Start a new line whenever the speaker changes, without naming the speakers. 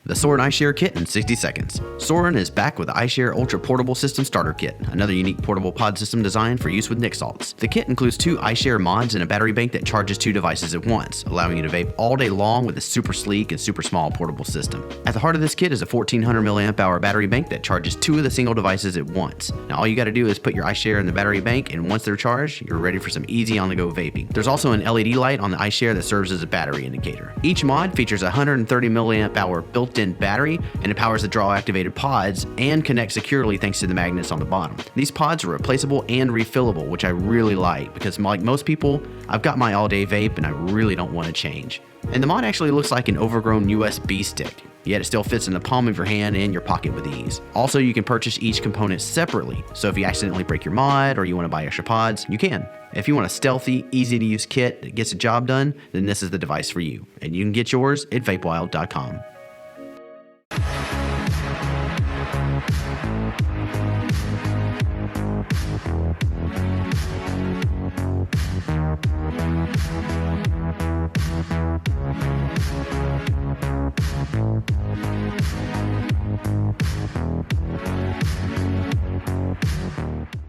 The Suorin iShare Kit in 60 seconds. Suorin is back with the iShare Ultra Portable System Starter Kit, another unique portable pod system designed for use with nic salts. The kit includes 2 iShare mods and a battery bank that charges 2 devices at once, allowing you to vape all day long with a super sleek and super small portable system. At the heart of this kit is a 1400 mAh battery bank that charges 2 of the single devices at once. Now all you got to do is put your iShare in the battery bank, and once they're charged, you're ready for some easy on-the-go vaping. There's also an LED light on the iShare that serves as a battery indicator. Each mod features a 130 mAh built-in battery, and it powers the draw-activated pods and connects securely thanks to the magnets on the bottom. These pods are replaceable and refillable, which I really like because, like most people, I've got my all-day vape and I really don't want to change. And the mod actually looks like an overgrown USB stick, yet it still fits in the palm of your hand and your pocket with ease. Also, you can purchase each component separately, so if you accidentally break your mod or you want to buy extra pods, you can. If you want a stealthy, easy-to-use kit that gets the job done, then this is the device for you, and you can get yours at VapeWild.com.